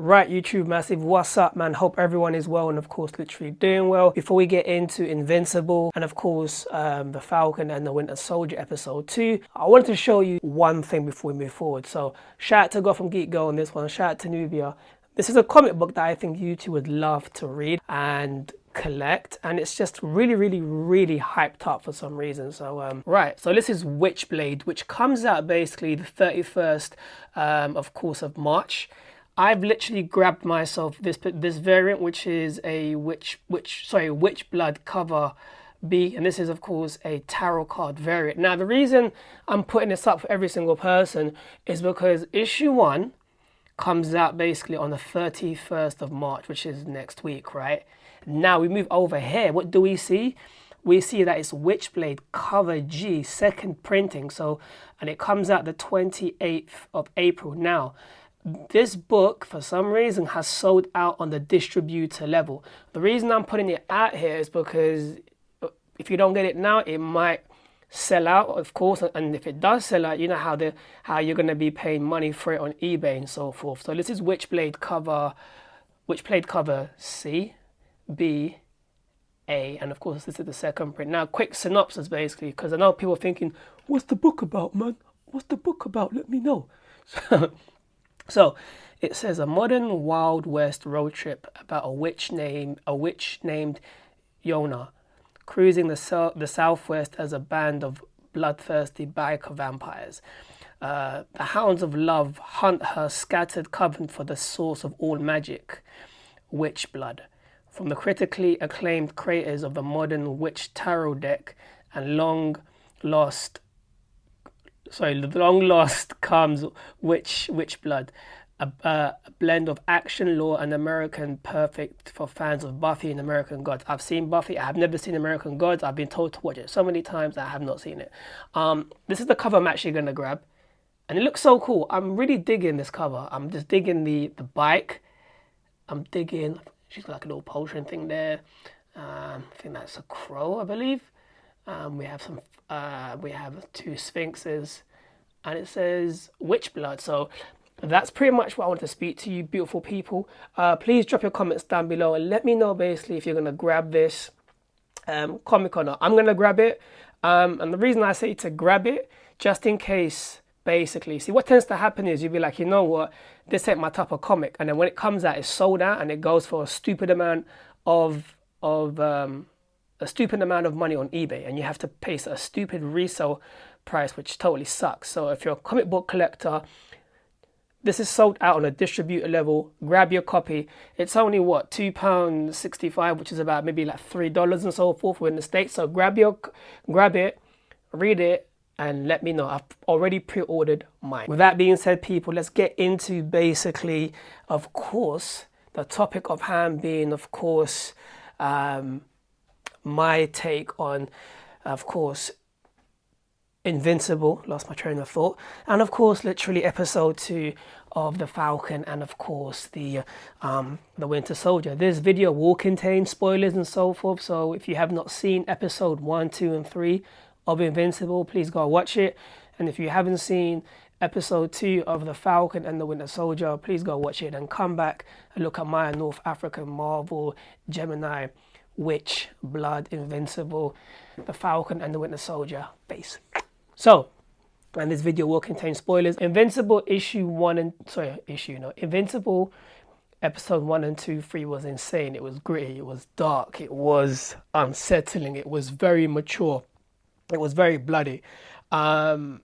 Right, YouTube Massive, what's up, man? Hope everyone is well and, of course, literally doing well. Before we get into Invincible and, of course, the Falcon and the Winter Soldier episode 2, I wanted to show you one thing before we move forward. So, shout out to Gotham Geek Girl on this one, shout out to Nubia. This is a comic book that I think you two would love to read and collect, and it's just really hyped up for some reason. So right, so this is Witchblade, which comes out basically the 31st of course of March. I've literally grabbed myself this variant, which is a Witchblood cover B, and this is of course a tarot card variant. Now the reason I'm putting this up for every single person is because issue 1 comes out basically on the 31st of March, which is next week, right? Now we move over here. What do we see? We see that it's Witchblade cover G, second printing. So, and it comes out the 28th of April. Now, this book, for some reason, has sold out on the distributor level. The reason I'm putting it out here is because if you don't get it now, it might sell out, of course, and if it does sell out, you know how you're going to be paying money for it on eBay and so forth. So this is Witchblade cover C, B, A, and of course this is the second print. Now, quick synopsis basically, because I know people are thinking, what's the book about, man? What's the book about? Let me know. So it says a modern Wild West road trip about a witch named Yona, cruising the southwest as a band of bloodthirsty biker vampires. The hounds of love hunt her scattered coven for the source of all magic, Witchblood. From the critically acclaimed creators of the modern Witch Tarot deck and long lost comes Witchblood, a blend of action, lore, and American, perfect for fans of Buffy and American Gods. I've seen Buffy. I have never seen American Gods. I've been told to watch it so many times. I have not seen it. This is the cover I'm actually going to grab, and it looks so cool. I'm really digging this cover. I'm just digging the bike. I'm digging. She's got like a little potion thing there. I think that's a crow, I believe. We have two sphinxes, and it says Witchblood. So that's pretty much what I want to speak to you, beautiful people. Please drop your comments down below and let me know basically if you're gonna grab this comic or not. I'm gonna grab it, and the reason I say to grab it, just in case. Basically, see what tends to happen is you'll be like, you know what, this ain't my type of comic, and then when it comes out, it's sold out and it goes for a stupid amount of money on eBay, and you have to pay a stupid resale price, which totally sucks. So if you're a comic book collector, this is sold out on a distributor level. Grab your copy. It's only what, £2.65, which is about maybe like $3 and so forth. We're in the States, so grab it, read it, and let me know. I've already pre-ordered mine. With that being said, people, let's get into basically, of course, the topic of hand being, of course, my take on, of course, Invincible, lost my train of thought, and of course, literally episode 2 of the Falcon, and of course the Winter Soldier. This video will contain spoilers and so forth, so if you have not seen episode 1, 2, and 3 of Invincible, please go watch it. And if you haven't seen episode 2 of the Falcon and the Winter Soldier, please go watch it and come back and look at my North African Marvel Gemini Witchblood Invincible, the Falcon and the Winter Soldier face. So, and this video will contain spoilers. Invincible Invincible episode 1 and 2, 3 was insane. It was gritty, it was dark, it was unsettling, it was very mature. It was very bloody. The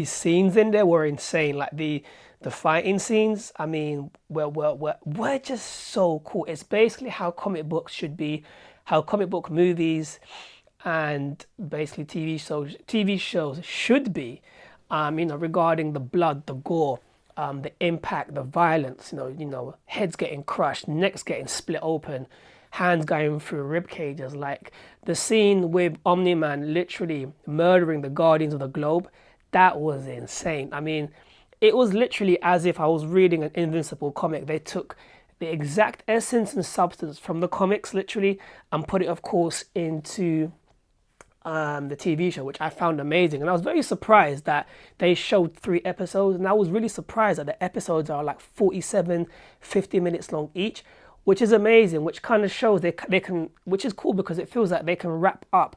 scenes in there were insane. Like the fighting scenes, I mean, were just so cool. It's basically how comic books should be, how comic book movies and basically TV shows should be. Regarding the blood, the gore, the impact, the violence. Heads getting crushed, necks getting split open, hands going through rib cages. Like the scene with Omni-Man literally murdering the Guardians of the Globe, that was insane. I mean, it was literally as if I was reading an Invincible comic. They took the exact essence and substance from the comics literally and put it, of course, into the TV show, which I found amazing. And I was very surprised that they showed 3 episodes. And I was really surprised that the episodes are like 47, 50 minutes long each, which is amazing, which kind of shows they can, which is cool because it feels like they can wrap up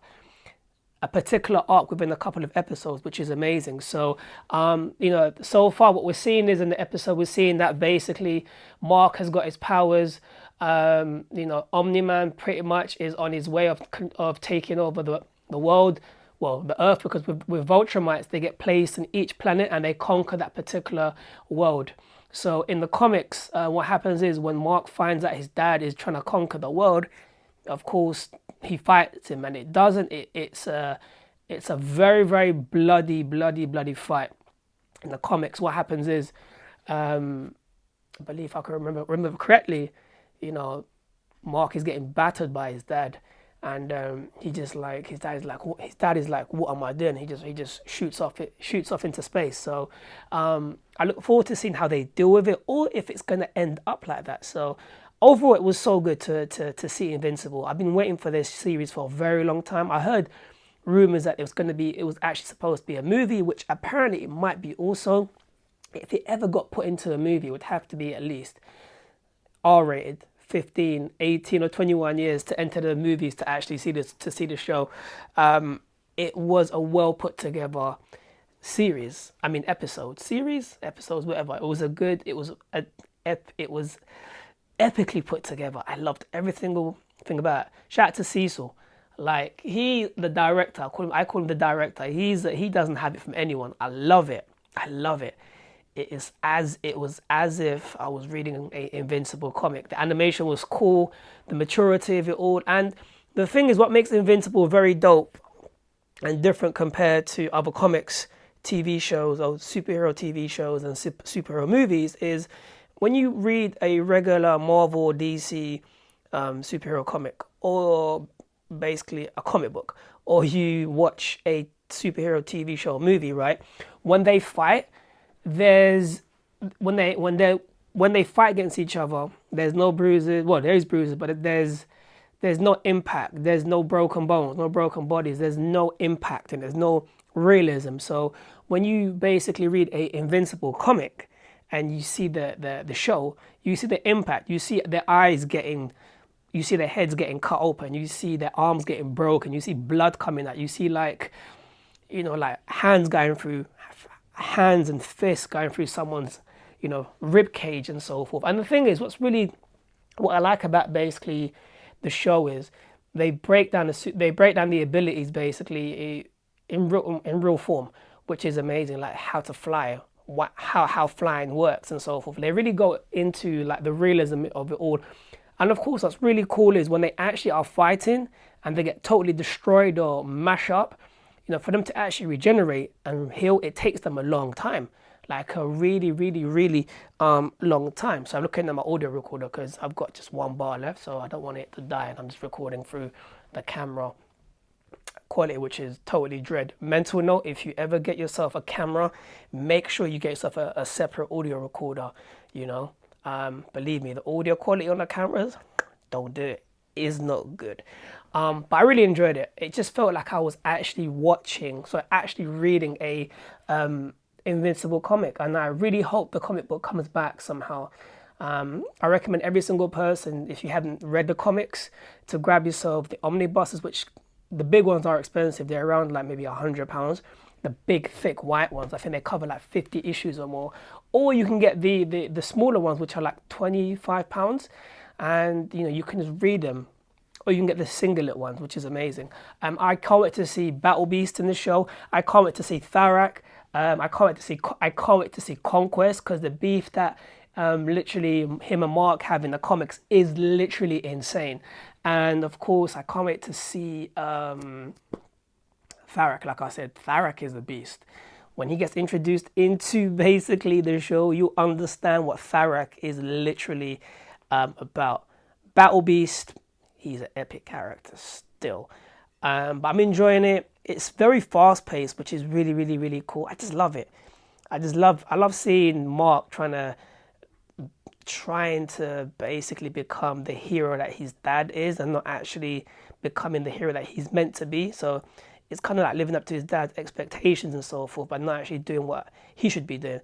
a particular arc within a couple of episodes, which is amazing. So, so far what we're seeing is in the episode, we're seeing that basically Mark has got his powers. Omni-Man pretty much is on his way of taking over the world, well, the Earth, because with Viltrumites, they get placed in each planet and they conquer that particular world. So in the comics, what happens is when Mark finds out his dad is trying to conquer the world, of course, he fights him, and it doesn't. It's a very, very bloody fight. In the comics, what happens is, I believe if I can remember correctly, Mark is getting battered by his dad, and his dad is like, what am I doing? He just shoots off into space. So I look forward to seeing how they deal with it, or if it's going to end up like that. So overall, it was so good to see Invincible. I've been waiting for this series for a very long time. I heard rumors that it was actually supposed to be a movie, which apparently it might be also. If it ever got put into a movie, it would have to be at least R-rated, 15, 18 or 21 years to enter the movies to actually see the show. It was a well put together series. I mean episodes, whatever. It was epically put together. I loved every single thing about it. Shout out to Cecil. Like the director. I call him the director. He doesn't have it from anyone. I love it. It was as if I was reading an Invincible comic. The animation was cool, the maturity of it all, and the thing is, what makes Invincible very dope and different compared to other comics, TV shows, or superhero TV shows and superhero movies is when you read a regular Marvel or DC superhero comic, or basically a comic book, or you watch a superhero TV show or movie, right? When they fight, when they fight against each other, there's no bruises. Well, there is bruises, but there's no impact. There's no broken bones, no broken bodies. There's no impact, and there's no realism. So when you basically read a Invincible comic and you see the show, you see the impact. You see their eyes you see their heads getting cut open. You see their arms getting broken. You see blood coming out. You see like hands and fists going through someone's, rib cage and so forth. And the thing is, what I like about basically the show is they break down the abilities basically in real form, which is amazing. Like how to fly, how flying works and so forth. They really go into like the realism of it all. And of course, what's really cool is when they actually are fighting and they get totally destroyed or mash up. For them to actually regenerate and heal, it takes them a long time, like a really, really, really long time. So I'm looking at my audio recorder because I've got just one bar left, so I don't want it to die, and I'm just recording through the camera quality, which is totally dread. Mental note: if you ever get yourself a camera, make sure you get yourself a separate audio recorder. Believe me, the audio quality on the cameras, don't do it. Is not good. But I really enjoyed it. It just felt like I was actually reading a Invincible comic, and I really hope the comic book comes back somehow. I recommend every single person, if you haven't read the comics, to grab yourself the omnibuses, which the big ones are expensive. They're around like maybe £100. The big, thick, white ones, I think they cover like 50 issues or more. Or you can get the smaller ones, which are like £25, and you can just read them. Or you can get the singlet ones, which is amazing. I can't wait to see Battle Beast in the show. I can't wait to see Tharak. I can't wait to see Conquest, because the beef that literally him and Mark have in the comics is literally insane. And of course, I can't wait to see Tharak. Like I said, Tharak is the beast. When he gets introduced into basically the show, you understand what Tharak is literally about. Battle Beast, he's an epic character still. But I'm enjoying it. It's very fast paced, which is really, really, really cool. I just love it. I love seeing Mark trying to basically become the hero that his dad is, and not actually becoming the hero that he's meant to be. So it's kind of like living up to his dad's expectations and so forth, but not actually doing what he should be doing.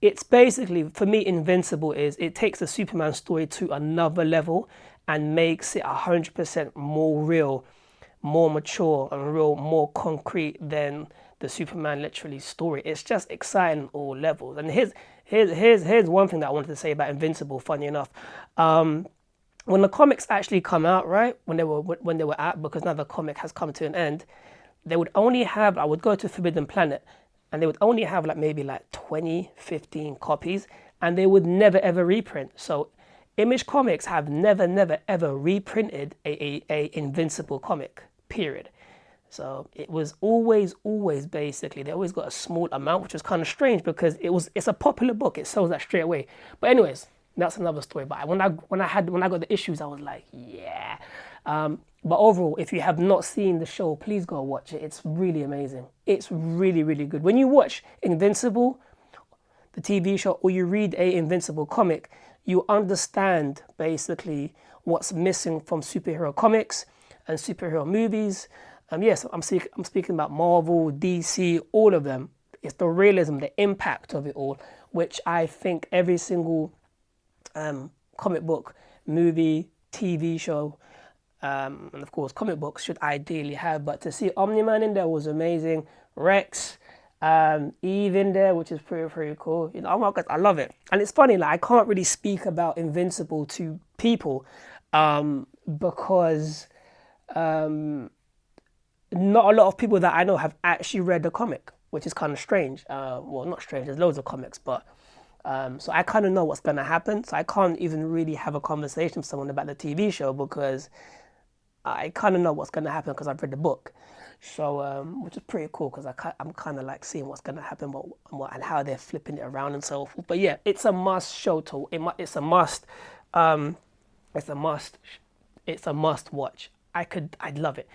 It's basically, for me, Invincible is, it takes the Superman story to another level and makes it 100% more real, more mature and real, more concrete than the Superman literally story. It's just exciting on all levels. And here's one thing that I wanted to say about Invincible, funny enough. When the comics actually come out, right, when they were out, because now the comic has come to an end, they would only have, I would go to Forbidden Planet, and they would only have like maybe like 20, 15 copies, and they would never ever reprint. So Image Comics have never ever reprinted a Invincible comic, period. So it was always basically, they always got a small amount, which was kind of strange because it's a popular book. It sells that straight away. But anyways, that's another story. But when I got the issues, I was like, yeah. But overall, if you have not seen the show, please go watch it. It's really amazing. It's really good. When you watch Invincible, the TV show, or you read a Invincible comic, you understand basically what's missing from superhero comics and superhero movies. Yes, I'm speaking about Marvel, DC, all of them. It's the realism, the impact of it all, which I think every single comic book, movie, TV show, and of course comic books should ideally have. But to see Omni-Man in there was amazing. Rex, Eve in there, which is pretty cool. You know, oh my God, I love it. And it's funny, like I can't really speak about Invincible to people because not a lot of people that I know have actually read the comic, which is kind of strange. Well, not strange, there's loads of comics, but so I kind of know what's going to happen. So I can't even really have a conversation with someone about the TV show because I kind of know what's going to happen because I've read the book. So, which is pretty cool because I'm kind of like seeing what's going to happen and how they're flipping it around and so forth. But yeah, it's a must show to. It's a must. It's a must watch. I'd love it.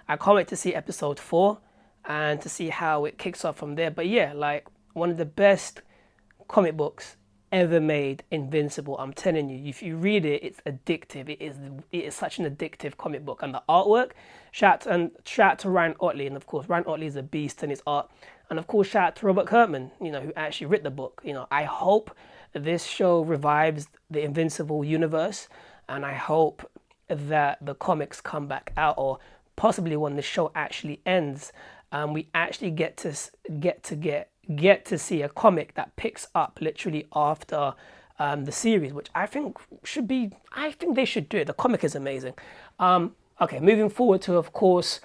I can't wait to see episode 4 and to see how it kicks off from there. But yeah, like one of the best comic books ever made, Invincible. I'm telling you, if you read it, it's addictive. It is such an addictive comic book. And the artwork, shout out to Ryan Otley, and of course Ryan Otley is a beast in his art. And of course shout out to Robert Kirkman, you know, who actually wrote the book. You know, I hope this show revives the Invincible universe, and I hope that the comics come back out, or possibly when the show actually ends, we actually get to see a comic that picks up literally after the series, which I think they should do it. The comic is amazing. Okay, moving forward to, of course,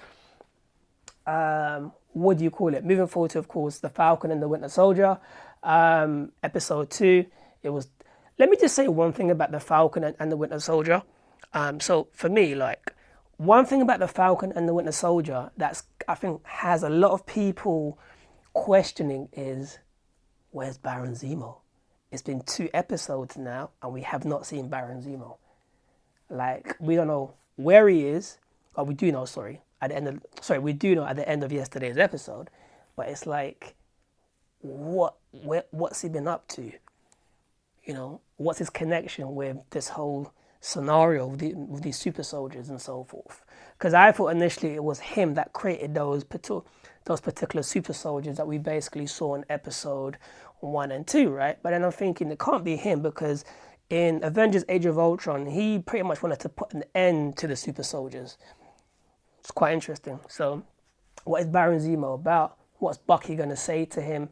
what do you call it? Moving forward to, of course, The Falcon and the Winter Soldier, episode 2. Let me just say one thing about The Falcon and the Winter Soldier. So for me, like, one thing about The Falcon and the Winter Soldier that's, I think, has a lot of people questioning is, where's Baron Zemo? It's been 2 episodes now and we have not seen Baron Zemo. Like, we don't know where he is, or we do know, we do know at the end of yesterday's episode, but it's like, what's he been up to? You know, what's his connection with this whole scenario with these super soldiers and so forth? Because I thought initially it was him that created those particular super soldiers that we basically saw in episode 1 and 2, right? But then I'm thinking it can't be him, because in Avengers Age of Ultron, he pretty much wanted to put an end to the super soldiers. It's quite interesting. So what is Baron Zemo about? What's Bucky going to say to him?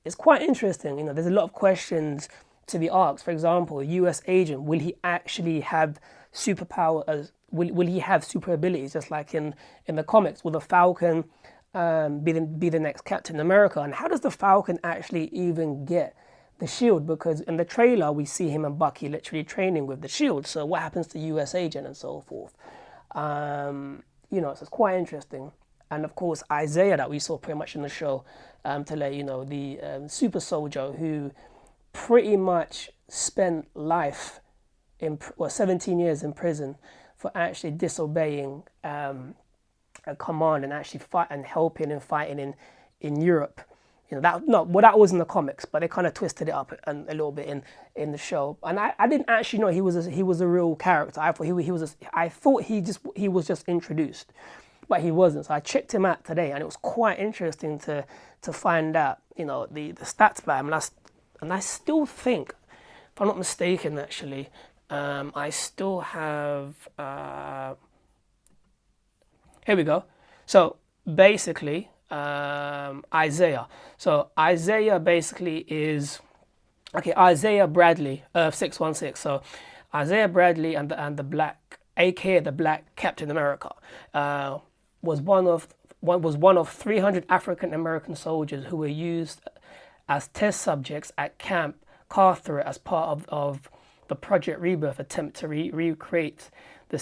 It's quite interesting. You know, there's a lot of questions to be asked. For example, a US agent, will he actually have superpowers? Will he have super abilities just like in the comics? Will the Falcon be the next Captain America? And how does the Falcon actually even get the shield? Because in the trailer we see him and Bucky literally training with the shield. So what happens to US agent and so forth? You know, so it's quite interesting. And of course Isaiah, that we saw pretty much in the show, to let you know, the super soldier who pretty much spent life 17 years in prison for actually disobeying a command and actually helping and fighting in Europe. You know, that was in the comics, but they kind of twisted it up a little bit in the show. And I didn't actually know he was a real character. I thought he was just introduced. but he wasn't. So I checked him out today, and it was quite interesting to find out, the stats about him. And I still think, if I'm not mistaken, actually, I still have. Here we go. So basically, Isaiah. So Isaiah basically is Isaiah Bradley, Earth 616. So Isaiah Bradley and the Black, aka the Black Captain America, was one of 300 African American soldiers who were used as test subjects at Camp Carteret as part of the Project Rebirth attempt to recreate the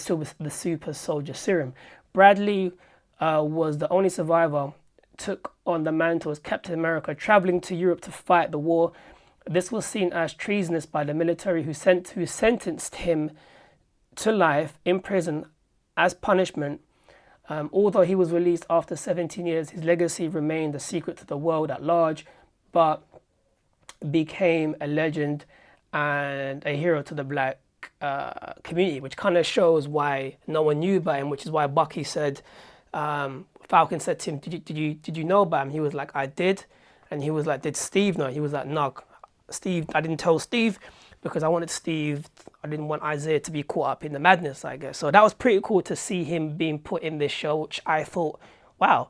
super soldier serum. Bradley was the only survivor, took on the mantle as Captain America, traveling to Europe to fight the war. This was seen as treasonous by the military, who sentenced him to life in prison as punishment. Although he was released after 17 years, his legacy remained a secret to the world at large, but became a legend and a hero to the Black community, which kind of shows why no one knew about him, which is why Bucky said, Falcon said to him, did you know about him? He was like, I did. And he was like, did Steve know? He was like, no, Steve, I didn't tell Steve because I didn't want Isaiah to be caught up in the madness, I guess. So that was pretty cool to see him being put in this show, which I thought, wow,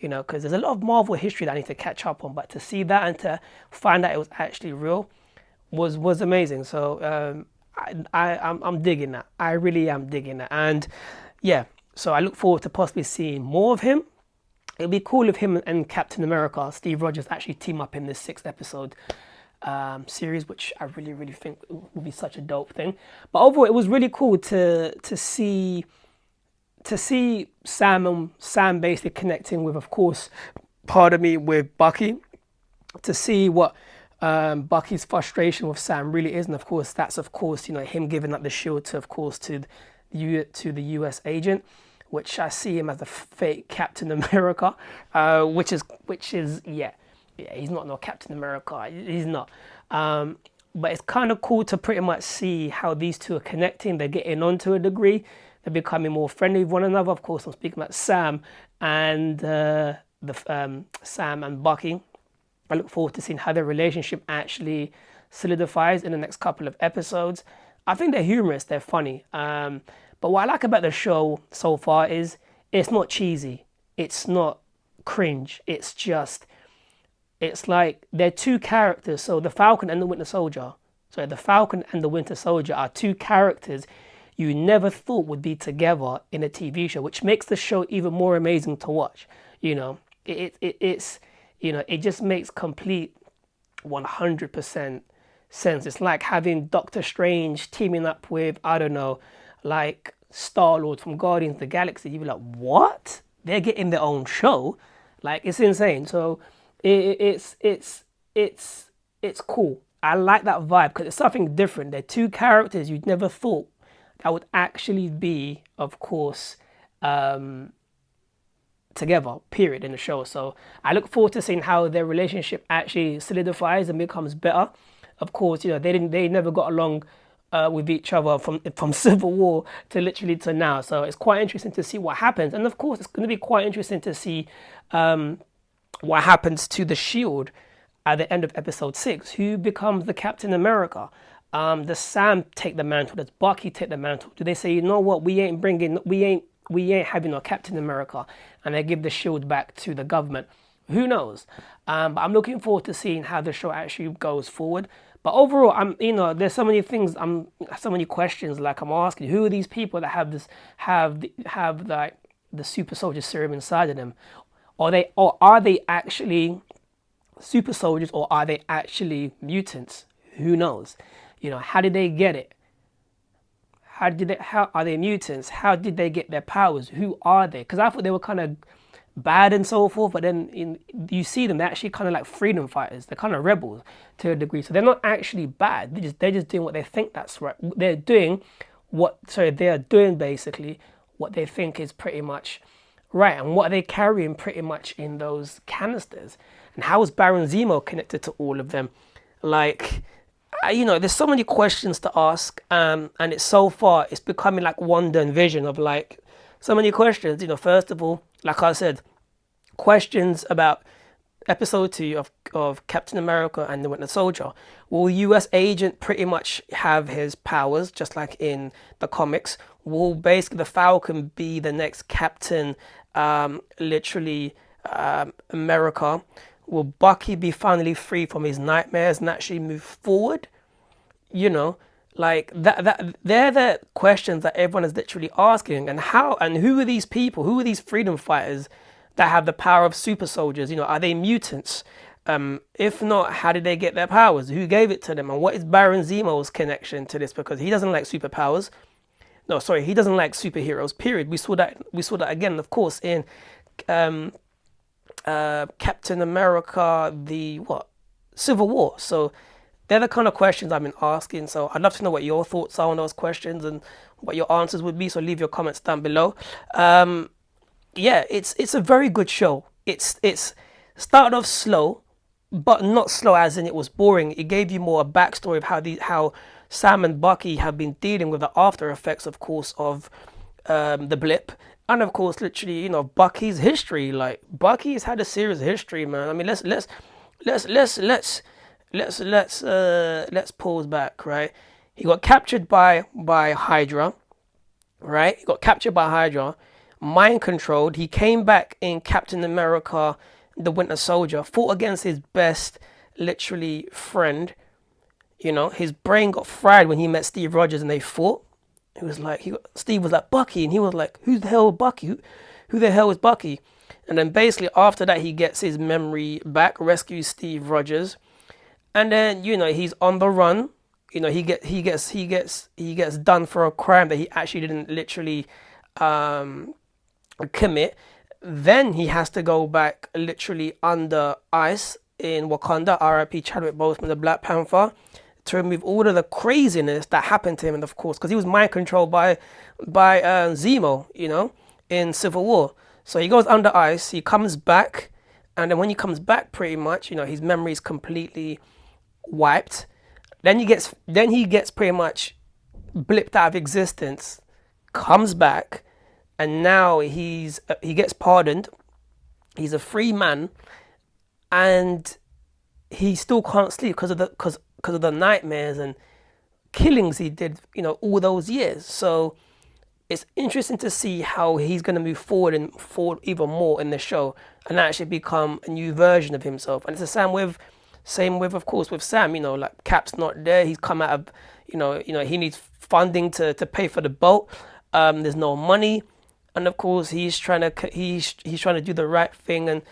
because there's a lot of Marvel history that I need to catch up on, but to see that and to find out it was actually real was amazing. So I'm digging that. I really am digging that. And yeah, so I look forward to possibly seeing more of him. It'd be cool if him and Captain America, Steve Rogers, actually team up in this 6 episode series, which I really, really think would be such a dope thing. But overall, it was really cool to see Sam basically connecting with, of course, with Bucky, to see what Bucky's frustration with Sam really is, and of course that's him giving up the shield to the US agent, which I see him as a fake Captain America, which is he's not no Captain America, he's not. But it's kind of cool to pretty much see how these two are connecting. They're getting on to a degree. They're becoming more friendly with one another. Of course, I'm speaking about Sam and Sam and Bucky. I look forward to seeing how their relationship actually solidifies in the next couple of episodes. I think they're humorous, they're funny. But what I like about the show so far is it's not cheesy. It's not cringe. It's like they're two characters. So the Falcon and the Winter Soldier. The Falcon and the Winter Soldier are two characters you never thought would be together in a TV show, which makes the show even more amazing to watch. It just makes complete 100% sense. It's like having Doctor Strange teaming up with, I don't know, like Star-Lord from Guardians of the Galaxy. You'd be like, what? They're getting their own show? Like, it's insane. So it's cool. I like that vibe because it's something different. They're two characters you'd never thought that would actually be, of course, together, period, in the show. So I look forward to seeing how their relationship actually solidifies and becomes better. Of course, they never got along with each other from Civil War to now. So it's quite interesting to see what happens. And of course, it's going to be quite interesting to see what happens to the Shield at the end of episode 6. Who becomes the Captain America? Does Sam take the mantle? Does Bucky take the mantle? Do they say, you know what, we ain't having a Captain America, and they give the shield back to the government? Who knows? But I'm looking forward to seeing how the show actually goes forward. But overall, there's so many things, so many questions like I'm asking. Who are these people that have like the super soldier serum inside of them? Are they actually super soldiers, or are they actually mutants? Who knows? How did they get it? How are they mutants? How did they get their powers? Who are they? Because I thought they were kind of bad and so forth, but then you see them, they're actually kind of like freedom fighters. They're kind of rebels to a degree. So they're not actually bad. They're just doing what they think that's right. They are doing basically what they think is pretty much right. And what are they carrying pretty much in those canisters? And how is Baron Zemo connected to all of them? Like, there's so many questions to ask, and it's becoming like wonder and vision of like so many questions. First of all, like I said, questions about episode 2 of Captain America and the Winter Soldier. Will US Agent pretty much have his powers just like in the comics? Will basically the Falcon be the next Captain, literally, America? Will Bucky be finally free from his nightmares and actually move forward? You know, like that they're the questions that everyone is literally asking. And how and who are these people? Who are these freedom fighters that have the power of super soldiers? Are they mutants? If not, how did they get their powers? Who gave it to them? And what is Baron Zemo's connection to this? Because he doesn't like superpowers. No, sorry, he doesn't like superheroes. Period. We saw that. We saw that again, of course, in um, Captain America, the what, Civil War. So they're the kind of questions I've been asking. So I'd love to know what your thoughts are on those questions and what your answers would be. So leave your comments down below. Yeah, it's a very good show. It's started off slow, but not slow as in it was boring. It gave you more a backstory of how Sam and Bucky have been dealing with the after effects, of course, of the blip, and of course, literally, Bucky's history. Like Bucky's had a serious history, man. I mean, let's pause back, right? He got captured by Hydra, right? He got captured by Hydra, mind controlled. He came back in Captain America, the Winter Soldier, fought against his best, literally, friend. His brain got fried when he met Steve Rogers and they fought. Steve was like, Bucky, and he was like, who the hell is Bucky? Who the hell is Bucky? And then basically after that, he gets his memory back, rescues Steve Rogers, and then he's on the run. He gets done for a crime that he actually didn't literally commit. Then he has to go back literally under ice in Wakanda, R.I.P. Chadwick Boseman, the Black Panther, to remove all of the craziness that happened to him, and of course, because he was mind controlled by Zemo, in Civil War. So he goes under ice, he comes back, and then when he comes back, pretty much, his memory is completely wiped. Then he gets pretty much blipped out of existence, comes back, and now he gets pardoned. He's a free man, and he still can't sleep because of the nightmares and killings he did, all those years. So it's interesting to see how he's going to move forward even more in the show and actually become a new version of himself. And it's the same with of course with Sam. Like Cap's not there. He's come out of he needs funding to pay for the boat. There's no money, and of course he's trying to do the right thing and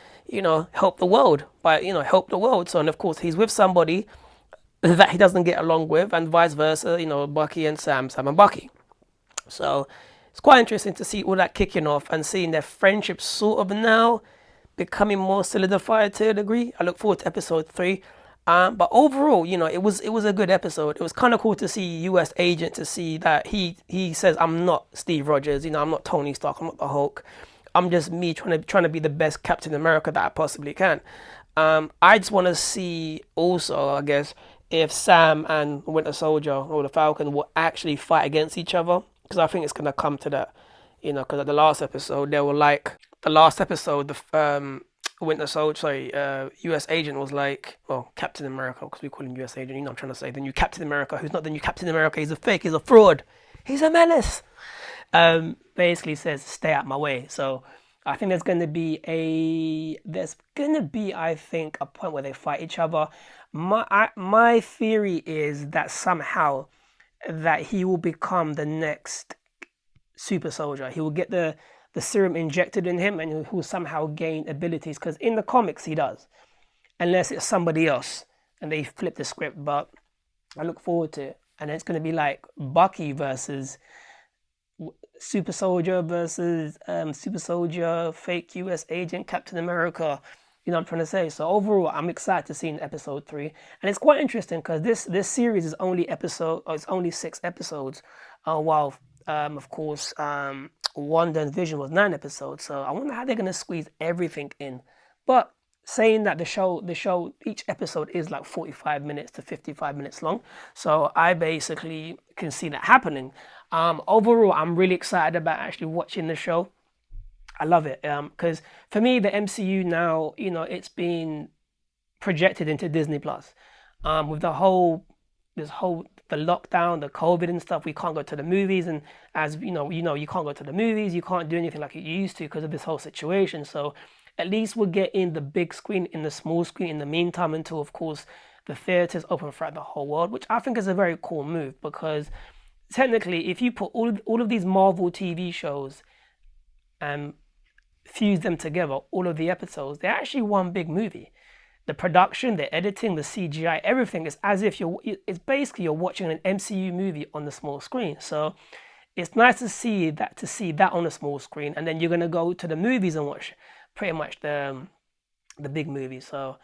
help the world help the world. So, and of course he's with somebody that he doesn't get along with, and vice versa. Bucky and Sam and Bucky. So it's quite interesting to see all that kicking off and seeing their friendship sort of now becoming more solidified to a degree. I look forward to episode 3. But overall, it was a good episode. It was kind of cool to see US Agent, to see that he says, I'm not Steve Rogers, I'm not Tony Stark, I'm not the Hulk. I'm just me trying to be the best Captain America that I possibly can. I just want to see also, I guess, if Sam and Winter Soldier or the Falcon will actually fight against each other, because I think it's going to come to that, because at the last episode, the Winter Soldier, US Agent was like, well, Captain America, because we call him US Agent, I'm trying to say the new Captain America, who's not the new Captain America, he's a fake, he's a fraud, he's a menace, basically says, stay out my way. So I think there's going to be I think, a point where they fight each other. My theory is that somehow that he will become the next super soldier. He will get the serum injected in him, and he will somehow gain abilities, because in the comics he does, unless it's somebody else and they flip the script. But I look forward to it, and it's going to be like Bucky versus Super Soldier versus Super Soldier, fake US Agent, Captain America. What I'm trying to say. So overall, I'm excited to see in episode 3, and it's quite interesting because this series is only 6 episodes, while of course Wanda and Vision was 9 episodes. So I wonder how they're gonna squeeze everything in. But saying that the show, each episode is like 45 minutes to 55 minutes long, so I basically can see that happening. Overall, I'm really excited about actually watching the show. I love it because for me, the MCU now, it's been projected into Disney Plus. With the lockdown, the COVID and stuff, we can't go to the movies, and as you can't go to the movies, you can't do anything like you used to because of this whole situation. So at least we're getting the big screen in the small screen in the meantime until, of course, the theaters open throughout the whole world, which I think is a very cool move because technically, if you put all of these Marvel TV shows and fuse them together, all of the episodes, they're actually one big movie. The production, the editing, the CGI, everything is as if it's basically you're watching an MCU movie on the small screen. So it's nice to see that on a small screen, and then you're gonna go to the movies and watch pretty much the big movies. So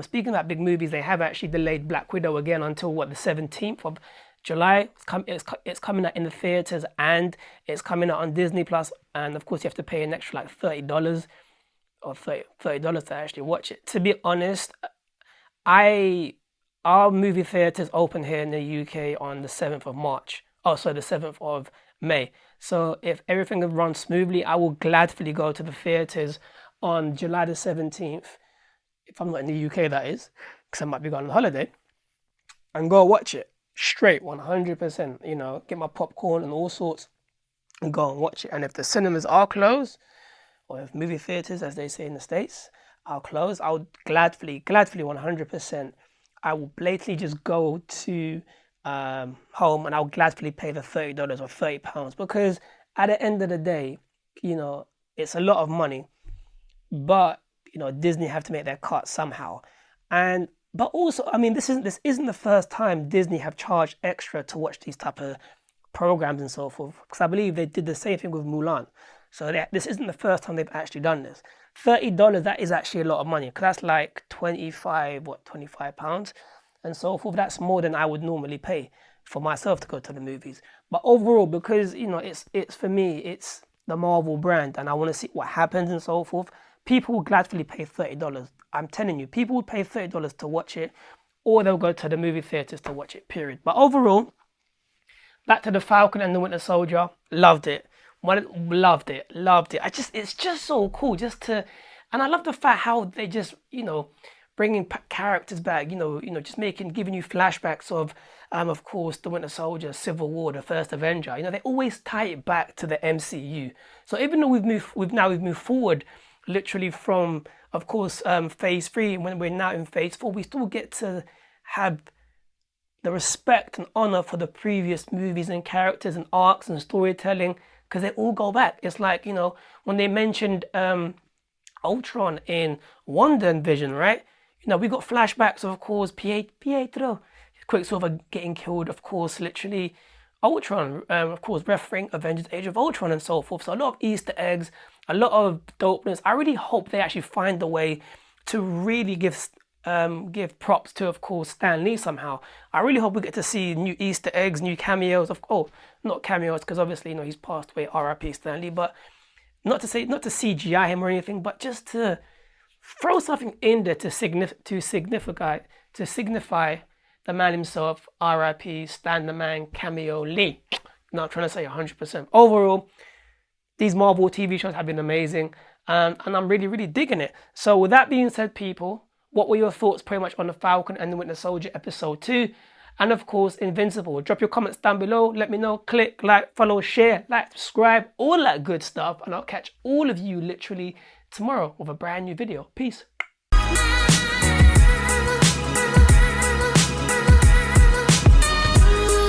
speaking about big movies, they have actually delayed Black Widow again until the 17th of July. It's coming out in the theaters and it's coming out on Disney Plus, and of course you have to pay an extra like $30 or $30 to actually watch it. To be honest, our movie theaters open here in the UK on the 7th of March. Oh, sorry, the 7th of May. So if everything runs smoothly, I will gladly go to the theaters on July the 17th. If I'm not in the UK, that is, because I might be going on holiday, and go watch it straight 100%. Get my popcorn and all sorts and go and watch it. And if the cinemas are closed, or if movie theaters, as they say in the States, are closed, I would gladly 100%, I will blatantly just go to home and I'll gladly pay the $30 or £30 because at the end of the day, it's a lot of money, but Disney have to make their cut somehow. But also, I mean, this isn't the first time Disney have charged extra to watch these type of programs and so forth, because I believe they did the same thing with Mulan. So this isn't the first time they've actually done this. $30, that is actually a lot of money, because that's like 25 pounds and so forth. That's more than I would normally pay for myself to go to the movies. But overall, because it's for me, it's the Marvel brand, and I want to see what happens and so forth. People will gladly pay $30. I'm telling you, people would pay $30 to watch it, or they'll go to the movie theaters to watch it, period. But overall, back to the Falcon and the Winter Soldier, loved it. Loved it. It's just so cool and I love the fact how they just, bringing characters back, just giving you flashbacks of course, the Winter Soldier, Civil War, the first Avenger. They always tie it back to the MCU. So even though we've moved forward, literally from, of course, phase 3, when we're now in phase 4, we still get to have the respect and honor for the previous movies and characters and arcs and storytelling, because they all go back. It's like, when they mentioned Ultron in Wanda and Vision, right? We got flashbacks of course, Pietro, Quicksilver getting killed, of course, literally Ultron, of course, referring Avengers Age of Ultron and so forth. So a lot of Easter eggs, a lot of dopeness. I really hope they actually find a way to really give props to, of course, Stan Lee somehow. I really hope we get to see new Easter eggs, new cameos. Not cameos, because obviously, he's passed away, R.I.P. Stan Lee, but not to CGI him or anything, but just to throw something in there to signify the man himself, R.I.P. Stan the Man, cameo Lee. Not trying to say 100%. Overall, these Marvel TV shows have been amazing, and I'm really, really digging it. So with that being said, people, what were your thoughts pretty much on the Falcon and the Winter Soldier episode 2? And of course, Invincible. Drop your comments down below. Let me know. Click, like, follow, share, subscribe, all that good stuff. And I'll catch all of you literally tomorrow with a brand new video. Peace.